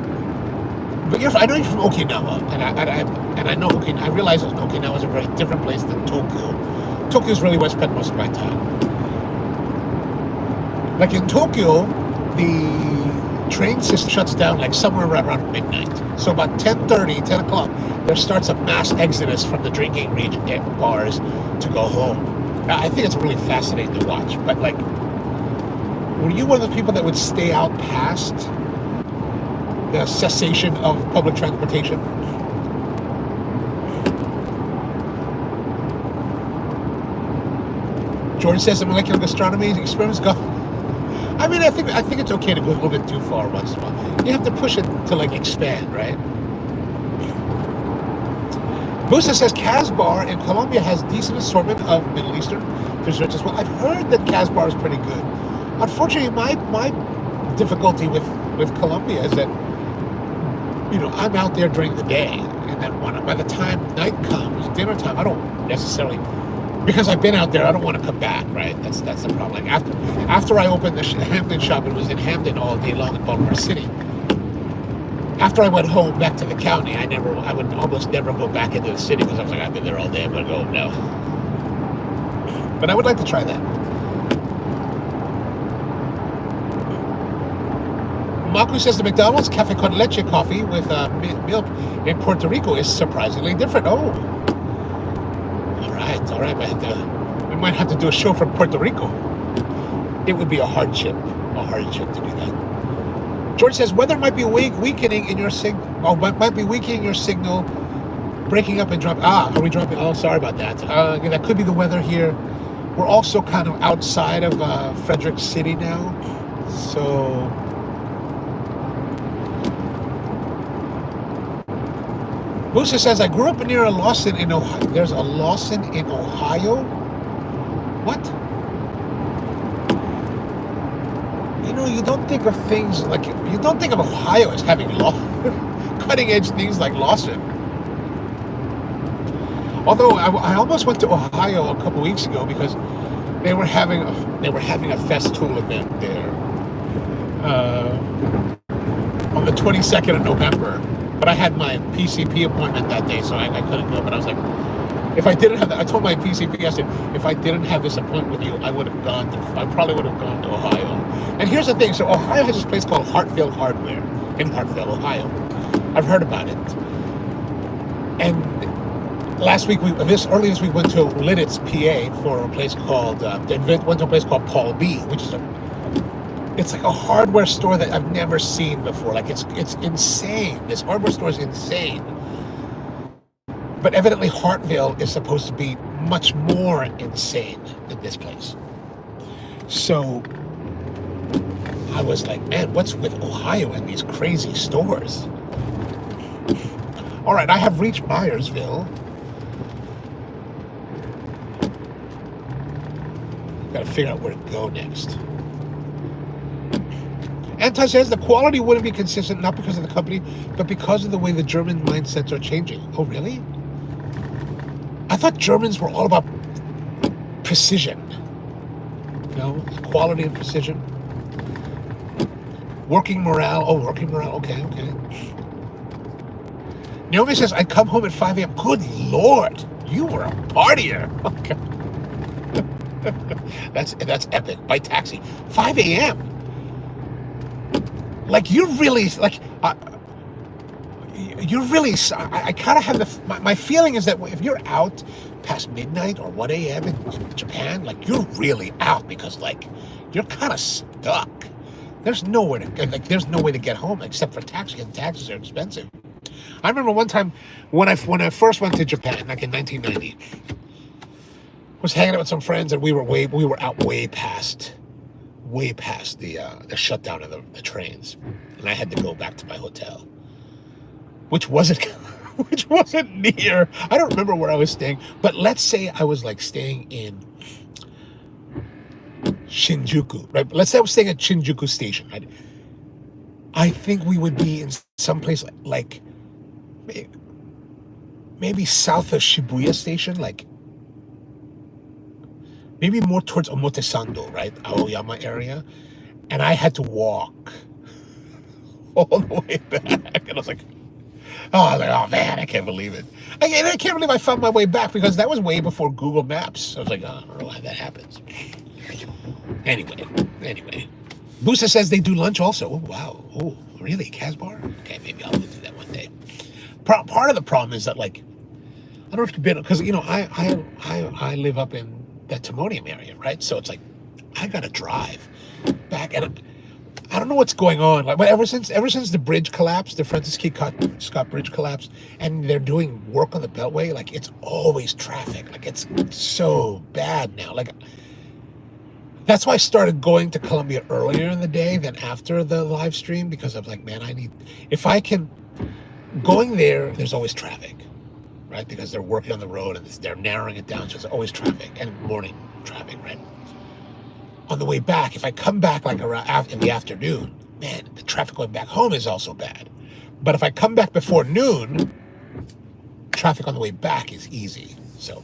S1: But I know you're from Okinawa, and I know I realize that Okinawa is a very different place than Tokyo. Tokyo is really where I spend most of my time. Like in Tokyo, the train system shuts down like somewhere around midnight. So about 10:30, 10 o'clock, there starts a mass exodus from the drinking region bars to go home. I think it's really fascinating to watch, but like, were you one of those people that would stay out past the cessation of public transportation? George says the molecular gastronomy experiments go. I mean, I think it's okay to go a little bit too far once in a while. You have to push it to like expand, right? Musa says Casbar in Colombia has decent assortment of Middle Eastern desserts as well. I've heard that Casbar is pretty good. Unfortunately, my difficulty with Colombia is that, you know, I'm out there during the day, and then by the time night comes, dinner time, I don't necessarily, because I've been out there, I don't want to come back, right? That's the problem. Like after I opened the Hampton shop, it was in Hampton all day long in Baltimore City. After I went home back to the county, I would almost never go back into the city because I was like, I've been there all day, I'm gonna go home now. But I would like to try that. Maku says the McDonald's Cafe con Leche coffee with milk in Puerto Rico is surprisingly different. Oh, all right. We might have to do a show from Puerto Rico. It would be a hardship to do that. George says weather might be weakening in your signal. Oh, might be weakening your signal, breaking up and dropping. Are we dropping? Oh, sorry about that. That could be the weather here. We're also kind of outside of Frederick City now, so. Musa says, I grew up near a Lawson in Ohio. There's a Lawson in Ohio? What? You know, you don't think of things like, you don't think of Ohio as having cutting edge things like Lawson. Although I almost went to Ohio a couple weeks ago because they were having a festool event there on the 22nd of November. But I had my PCP appointment that day, so I couldn't go. But I was like, if I didn't have that, I told my PCP, I said, if I didn't have this appointment with you, I probably would have gone to Ohio. And here's the thing. So Ohio has this place called Hartfield Hardware in Hartfield, Ohio. I've heard about it. And early this week, went to Lidditz, PA, for a place called went to a place called Paul B, which is it's like a hardware store that I've never seen before. Like it's insane. This hardware store is insane. But evidently Hartville is supposed to be much more insane than this place. So I was like, man, what's with Ohio and these crazy stores? All right, I have reached Myersville. Got to figure out where to go next. Anti says the quality wouldn't be consistent, not because of the company, but because of the way the German mindsets are changing. Oh, really? I thought Germans were all about precision. You know, quality and precision. Working morale. Oh, working morale. Okay. Naomi says, I come home at 5 a.m. Good Lord, you were a partier. Okay. That's epic. By taxi. 5 a.m. Like, you're really, like, I kind of have my feeling is that if you're out past midnight or 1 a.m. in Japan, like, you're really out because, like, you're kind of stuck. There's nowhere to get home except for taxi, and taxis are expensive. I remember one time when I first went to Japan, like in 1990, was hanging out with some friends, and we were out way past the shutdown of the trains, and I had to go back to my hotel, which wasn't near. I don't remember where I was staying, but let's say I was like staying in Shinjuku, right? Let's say I was staying at Shinjuku Station, right? I think we would be in some place like maybe south of Shibuya Station, like maybe more towards Omotesando, right? Aoyama area. And I had to walk all the way back. And I was like, oh man, I can't believe it. I can't believe I found my way back, because that was way before Google Maps. I was like, oh, I don't know why that happens. Anyway. Busa says they do lunch also. Oh, wow. Oh, really? Casbar? Okay, maybe I'll do that one day. Part of the problem is that, like, I don't know if you've been, because, you know, I live up in that Timonium area, right? So it's like, I gotta drive back, and I don't know what's going on. Like, but ever since the bridge collapsed, the Francis K. Scott Bridge collapsed, and they're doing work on the Beltway, like, it's always traffic. Like, it's so bad now. Like, that's why I started going to Columbia earlier in the day than after the live stream, because I'm like, man, going there's always traffic, right? Because they're working on the road and they're narrowing it down, so there's always traffic, and morning traffic, right? On the way back, if I come back like around in the afternoon, man, the traffic going back home is also bad. But if I come back before noon, traffic on the way back is easy. So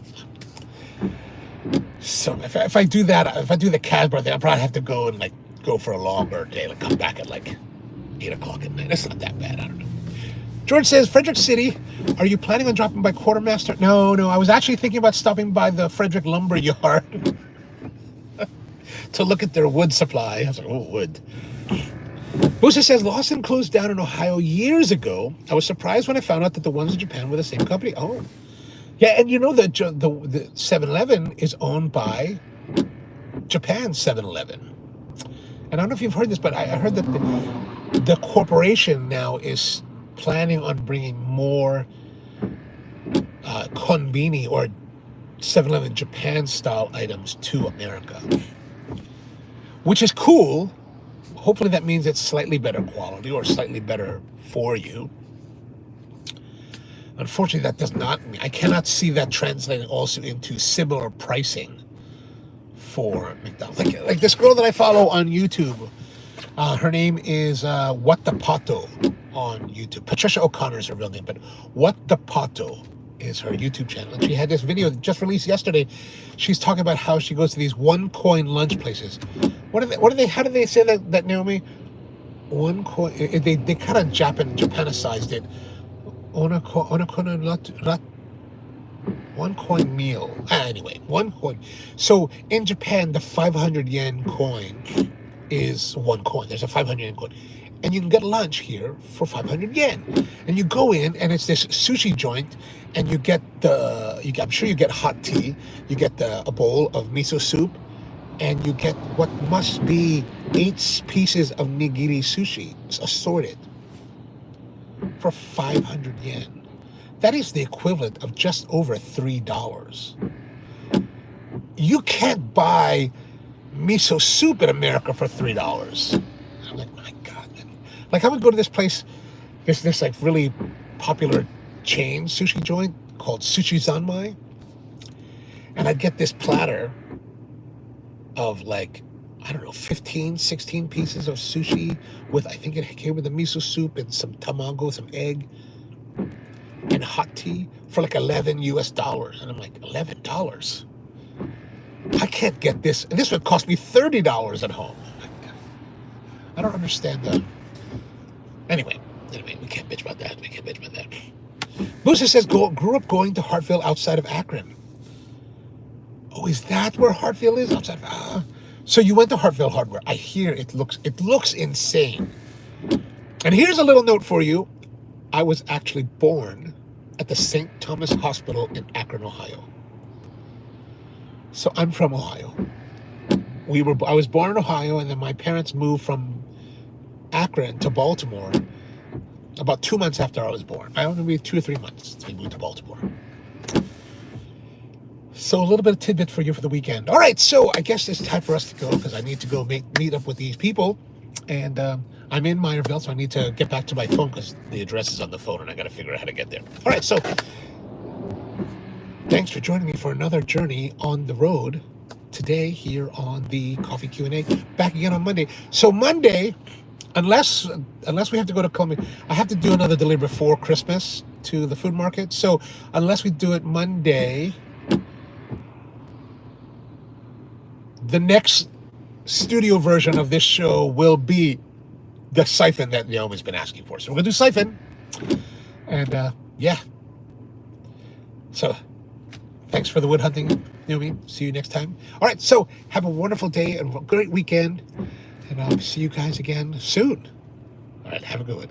S1: if I do that, if I do the Casbar thing, I'll probably have to go and like go for a longer day, like come back at like 8 o'clock at night. That's not that bad. I don't know. George says, Frederick City, are you planning on dropping by Quartermaster? No, I was actually thinking about stopping by the Frederick Lumber Yard to look at their wood supply. I was like, oh, wood. Busa says, Lawson closed down in Ohio years ago. I was surprised when I found out that the ones in Japan were the same company. Oh. Yeah, and you know that the 7-Eleven is owned by Japan 7-Eleven. And I don't know if you've heard this, but I heard that the corporation now is planning on bringing more konbini or 7-Eleven Japan style items to America, which is cool. Hopefully that means it's slightly better quality or slightly better for you. Unfortunately, that does not mean, I cannot see that translating also into similar pricing for McDonald's. Like this girl that I follow on YouTube, her name is What the Pato on YouTube. Patricia O'Connor is her real name, but What the Pato is her YouTube channel. And she had this video just released yesterday. She's talking about how she goes to these one-coin lunch places. What are they? How do they say that, Naomi? One coin. They kind of Japanicized it. One coin meal. Anyway, 1 coin. So in Japan, the 500 yen coin is 1 coin. There's a 500 yen coin. and you can get lunch here for 500 yen. And you go in, and it's this sushi joint, and you get I'm sure you get hot tea, you get a bowl of miso soup, and you get what must be 8 pieces of nigiri sushi, assorted, for 500 yen. That is the equivalent of just over $3. You can't buy miso soup in America for $3. I'm like, my God, man. Like, I would go to this place, this like really popular chain sushi joint called Sushi Zanmai, and I'd get this platter of like, I don't know, 15, 16 pieces of sushi with, I think it came with a miso soup and some tamago, some egg, and hot tea for like $11 US. And I'm like, $11? I can't get this. And this would cost me $30 at home. I don't understand that. Anyway, we can't bitch about that. Musa says, grew up going to Hartville outside of Akron. Oh, is that where Hartville is? Outside of, so you went to Hartville Hardware. I hear it looks insane. And here's a little note for you. I was actually born at the St. Thomas Hospital in Akron, Ohio. So I'm from Ohio. I was born in Ohio, and then my parents moved from Akron to Baltimore about 2 months after I was born. I don't know, maybe 2 or 3 months we moved to Baltimore. So a little bit of tidbit for you for the weekend. All right, so I guess it's time for us to go, because I need to go meet up with these people. And I'm in Minerville, so I need to get back to my phone because the address is on the phone, and I got to figure out how to get there. All right, so thanks for joining me for another journey on the road today here on the Coffee Q&A. Back again on Monday. So Monday, unless we have to go to Columbia, I have to do another delivery before Christmas to the food market. So unless we do it Monday, the next studio version of this show will be the siphon that Naomi's been asking for. So we're going to do siphon. And yeah. So thanks for the wood hunting, Naomi. See you next time. All right, so have a wonderful day and a great weekend. And I'll see you guys again soon. All right, have a good one.